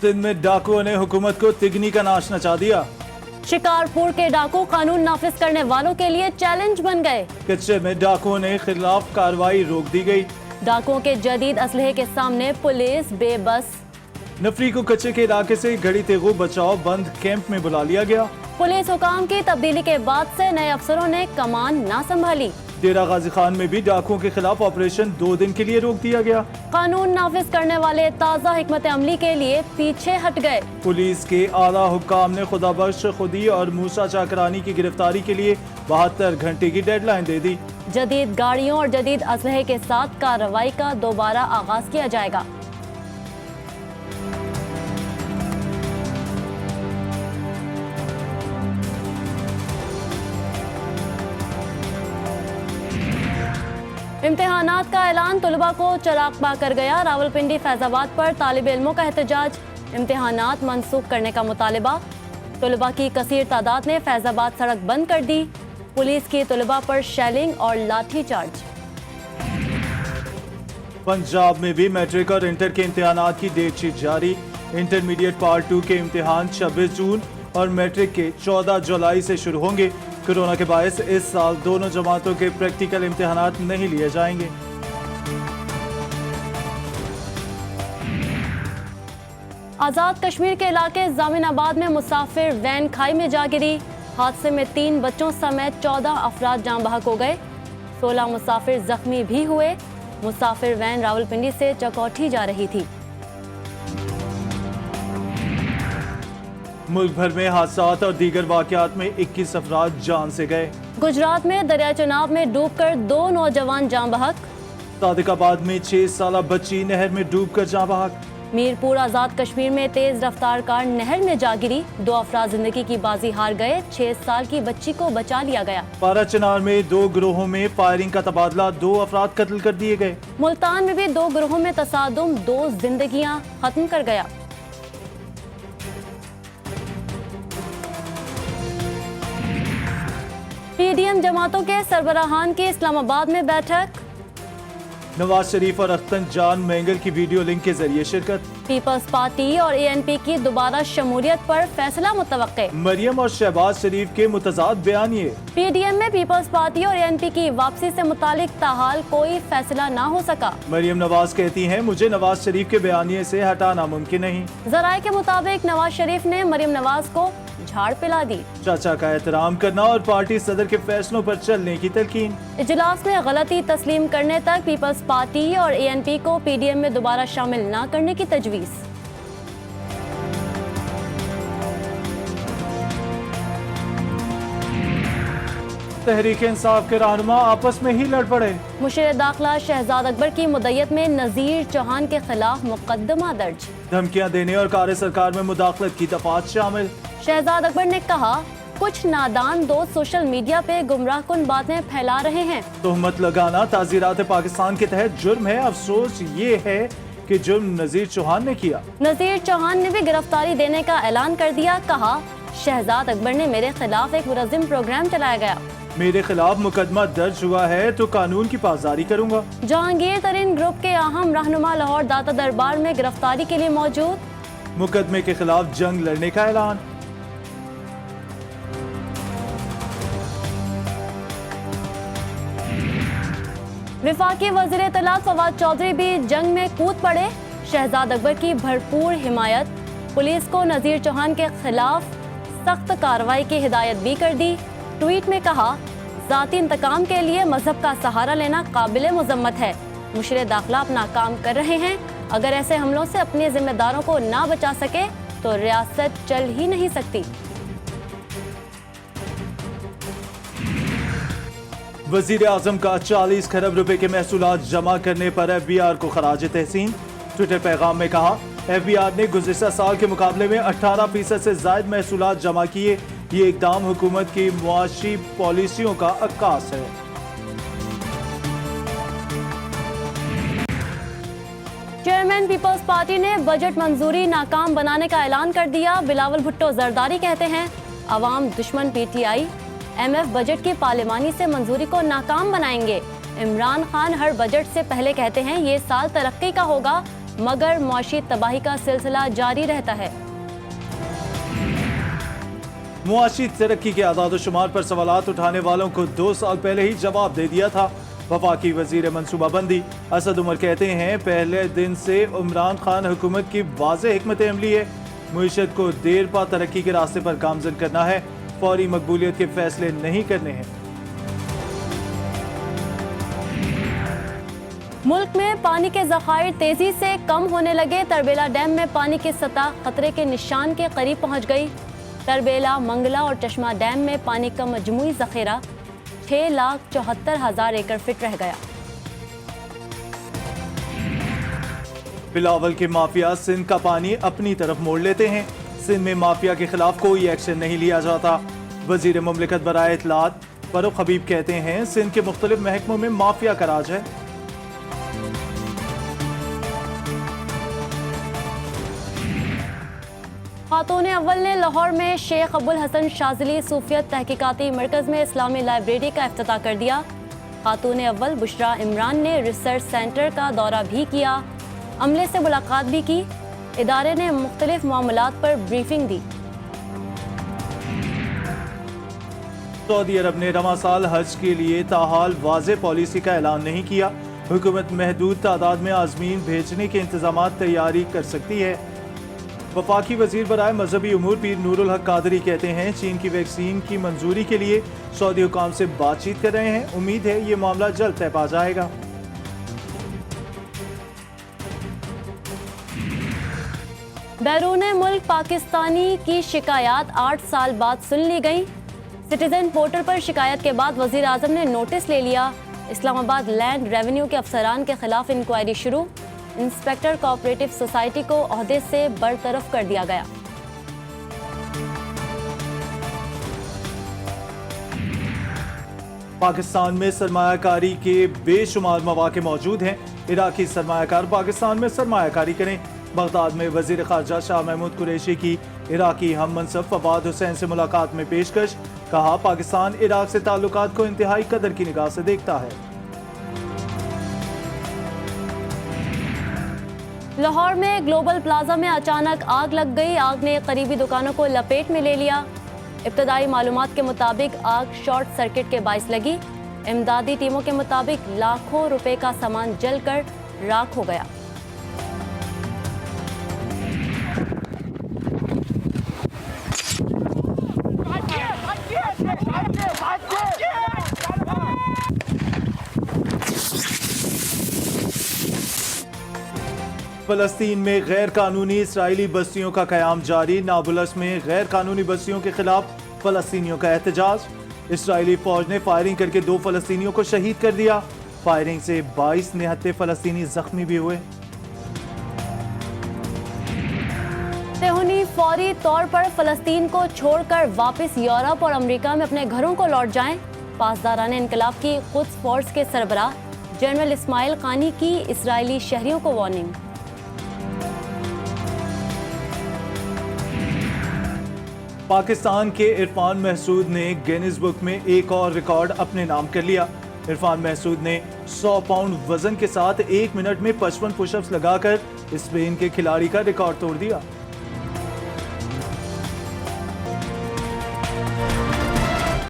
सिंध में डाकुओं ने हुकूमत को तिगनी का नाश नचा दिया। शिकारपुर के डाकू कानून नाफिज करने वालों के लिए चैलेंज बन गए। कच्चे में डाकुओं ने खिलाफ कार्रवाई रोक दी गई। डाकुओं के जदीद असलहे के सामने पुलिस बेबस। नफरी को कच्चे के इलाके से घड़ी तेगु बचाओ बंद कैंप में बुला लिया गया। पुलिस हुकाम की तब्दीली के बाद से नए अफसरों ने कमान ना संभाली। डेरा गाजी खान में भी डाकुओं के खिलाफ ऑपरेशन 2 दिन के लिए रोक दिया गया। कानून नाफिज करने वाले ताज़ा हिकमत अमली के लिए पीछे हट गए। पुलिस के आला हुक्काम ने खुदाबख्श खुदी और मूसा चाकरानी की गिरफ्तारी के लिए 72 घंटे की डेडलाइन दे दी। जदीद गाड़ियों और जदीद असलहे के साथ कार्रवाई का दोबारा आगाज किया जाएगा। इम्तिहानात का ऐलान तलबा को चरागबा कर गया। रावलपिंडी फैजाबाद पर तालिब इल्मों का एहतजाज। इम्तिहानात मनसूख करने का मुतालिबा। तलबा की कसीर तादाद ने फैजाबाद सड़क बंद कर दी। पुलिस की तलबा पर शेलिंग और लाठी चार्ज। पंजाब में भी मैट्रिक और इंटर के इम्तिहानात की डेट शीट जारी। इंटरमीडिएट पार्ट 2 के इम्तिहान 26 जून और मैट्रिक के 14 जुलाई से शुरू होंगे। कोरोना के बायस इस साल दोनों जमातों के प्रैक्टिकल इम्तिहानात नहीं लिए जाएंगे। आज़ाद कश्मीर के इलाके जामिनाबाद में मुसाफिर वैन खाई में जा गिरी। हादसे में 3 बच्चों समेत 14 अफराद जान बहक हो गए। 16 मुसाफिर जख्मी भी हुए। मुसाफिर वैन रावलपिंडी से चकौठी जा रही थी। मुल्क भर में हादसात और दीगर वाकयात में 21 अफराद जान से गए। गुजरात में दरिया चुनाव में डूबकर 2 नौजवान जान बहक। सादिकाबाद में 6 साला बच्ची नहर में डूबकर जान बहक। मीरपुर आज़ाद कश्मीर में तेज रफ्तार कार नहर में जा गिरी। 2 अफराद जिंदगी की बाजी हार गए। 6 साल की बच्ची को बचा लिया गया। पारा चिनार में 2 गिरोहों में फायरिंग का तबादला, 2 अफराद कत्ल कर दिए गए। मुल्तान में भी 2 गिरोहों में तसादुम 2 जिंदगियां खत्म कर गया। पीडीएम जमातों के सरबराहान की इस्लामाबाद में बैठक। नवाज शरीफ और अख्तर जान मैंगल की वीडियो लिंक के जरिए शिरकत। पीपल्स पार्टी और एएनपी की दोबारा शमूलियत पर फैसला मुतवक्के। मरियम और शहबाज शरीफ के मुतजाद बयानिए। पीडीएम में पीपल्स पार्टी और एएनपी की वापसी से मुतालिक ताहाल कोई फैसला ना हो सका। मरियम नवाज कहती हैं, मुझे नवाज शरीफ के बयानिए से हटाना मुमकिन नहीं। जराये के मुताबिक नवाज शरीफ ने मरियम नवाज को झाड़ पिला दी। चाचा का एहतराम करना और पार्टी सदर के फैसलों पर चलने की तलकीन। इजलास में गलती तस्लीम करने तक पीपल्स पार्टी और एएनपी को पीडीएम में दोबारा शामिल न करने की तजवीज़। तहरीक इंसाफ के रहनुमा आपस में ही लड़ पड़े। मुशीर दाखिला शहजाद अकबर की मुद्दत में नजीर चौहान के खिलाफ मुकदमा दर्ज। धमकियां देने और कार्य सरकार में मुदाखलत की दफात शामिल। शहजाद अकबर ने कहा, कुछ नादान दोस्त सोशल मीडिया पे गुमराह कुन बातें फैला रहे हैं। तोहमत लगाना ताज़ीरात पाकिस्तान के तहत जुर्म है। अफसोस ये है कि जुर्म नजीर चौहान ने किया। नजीर चौहान ने भी गिरफ्तारी देने का ऐलान कर दिया। कहा, शहजाद अकबर ने मेरे खिलाफ एक मुनज़्ज़म प्रोग्राम चलाया गया। मेरे खिलाफ मुकदमा दर्ज हुआ है तो कानून की पासदारी करूंगा। जहांगीर तरीन ग्रुप के अहम रहनुमा लाहौर दाता दरबार में गिरफ्तारी के लिए मौजूद। मुकदमे के खिलाफ जंग लड़ने का ऐलान। विफाकी वज़ीर इत्तलात फवाद चौधरी भी जंग में कूद पड़े। शहजाद अकबर की भरपूर हिमायत। पुलिस को नजीर चौहान के खिलाफ सख्त कार्रवाई की हिदायत भी कर दी। ट्वीट में कहा, जाती इंतकाम के लिए मजहब का सहारा लेना काबिल मुजम्मत है। मुशीर दाखिला अपना काम कर रहे हैं। अगर ऐसे हमलों से अपने जिम्मेदारों को ना बचा सके तो रियासत चल ही नहीं सकती। वजीर आजम का 40 खरब रुपए के महसूलात जमा करने पर FBI को खराज तहसीन। ट्विटर पैगाम में कहा, FBI ने गुज़िश्ता साल के मुकाबले में 18% से ज्यादा महसूलात जमा किए। ये इकदाम हुकूमत की मुआशी पॉलिसियों का अक्कास है। चेयरमैन पीपल्स पार्टी ने बजट मंजूरी नाकाम बनाने का ऐलान कर दिया। बिलावल भुट्टो जरदारी कहते हैं, अवाम दुश्मन PTI MF बजट की पार्लिमानी से मंजूरी को नाकाम बनाएंगे। इमरान खान हर बजट से पहले कहते हैं ये साल तरक्की का होगा, मगर मुआशी तबाही का सिलसिला जारी रहता है। मुआशी तरक्की के आदाद-ओ-शुमार पर सवालात उठाने वालों को 2 साल पहले ही जवाब दे दिया था। वफाकी वजीर मनसूबाबंदी असद उमर कहते हैं, पहले दिन से इमरान खान हुकूमत की वाज़ेह हिकमत अमली है। मुईशत को देर पा तरक्की के रास्ते पर गामजन करना है, फौरी मकबूलियत के फैसले नहीं करने हैं। मुल्क में पानी के ज़खायर तेजी से कम होने लगे। तरबेला डैम में पानी की सतह खतरे के निशान के करीब पहुंच गई। तरबेला, मंगला और चश्मा डैम में पानी का मजमूई ज़ख़ीरा 6,74,000 एकड़ फिट रह गया। बिलावल के माफिया सिंध का पानी अपनी तरफ मोड़ लेते हैं। सिंध में माफिया के खिलाफ कोई एक्शन नहीं लिया जाता। वजीर मुमलिकत बराए इत्तलात फरूख हबीब कहते हैं, सिंध के मुख्तलिफ महकमों में माफिया का राज है। खातून अव्वल ने लाहौर में शेख अबुल हसन शाज़िली सूफियत तहकीकाती मरकज़ में इस्लामी लाइब्रेरी का इफ्तिताह कर दिया। खातून अव्वल बुशरा इमरान ने रिसर्च सेंटर का दौरा भी किया, अमले से मुलाकात भी की। इदारे ने मुख्तलिफ मामलात पर ब्रीफिंग दी। सऊदी अरब ने रवां साल हज के लिए ताहाल वाज़े पॉलिसी का ऐलान नहीं किया। हुकूमत महदूद तादाद में आज़मीन भेजने के इंतजाम तैयारी कर सकती है। वफाकी वजीर बराए मजहबी उमूर पीर नूरुल हक कादरी कहते हैं, चीन की वैक्सीन की मंजूरी के लिए सऊदी हुकाम से बातचीत कर रहे हैं। उम्मीद है ये मामला जल्द तय पा जाएगा। बैरून मुल्क पाकिस्तानी की शिकायत 8 साल बाद सुन ली गई। सिटीजन पोर्टल पर शिकायत के बाद वजीर आजम ने नोटिस ले लिया। इस्लामाबाद लैंड रेवेन्यू के अफसरान के खिलाफ इंक्वायरी शुरू। इंस्पेक्टर कोऑपरेटिव सोसाइटी को ओहदे से बरतरफ कर दिया गया। पाकिस्तान में सरमायाकारी के बेशुमार मौके मौजूद हैं। इराकी सरमायाकार पाकिस्तान में सरमायाकारी करें। बगदाद में वजीर खारजा शाह महमूद कुरैशी की इराकी हम मनसब फवाद हुसैन से मुलाकात में पेशकश। कहा, पाकिस्तान इराक से ताल्लुकात को इंतहाई कदर की निगाह से देखता है। लाहौर में ग्लोबल प्लाजा में अचानक आग लग गई। आग ने करीबी दुकानों को लपेट में ले लिया। इब्तदाई मालूमात के मुताबिक आग शॉर्ट सर्किट के बाइस लगी। इमदादी टीमों के मुताबिक लाखों रुपए का सामान जलकर राख हो गया। फलस्तीन में गैर कानूनी इसराइली बस्तियों का कयाम जारी। नाबुलस में गैर कानूनी बस्तियों के खिलाफ फलस्तीनियों का एहतजाज। इसराइली फौज ने फायरिंग करके 2 फलस्तीनियों को शहीद कर दिया। फायरिंग से 22 निहत्ते फलस्तीनी जख्मी भी हुए। सेहूनी फौरी तौर पर फलस्तीन को छोड़कर वापस यूरोप और अमेरिका में अपने घरों को लौट जाएं। पासदारान इनकलाब की कुद्स फोर्स के सरबराह जनरल इस्माइल कानी की इसराइली शहरियों को वार्निंग। पाकिस्तान के इरफान महसूद ने गिनीज बुक में एक और रिकॉर्ड अपने नाम कर लिया। इरफान महसूद ने 100 पाउंड वजन के साथ 1 मिनट में 55 पुशअप्स लगाकर स्पेन के खिलाड़ी का रिकॉर्ड तोड़ दिया।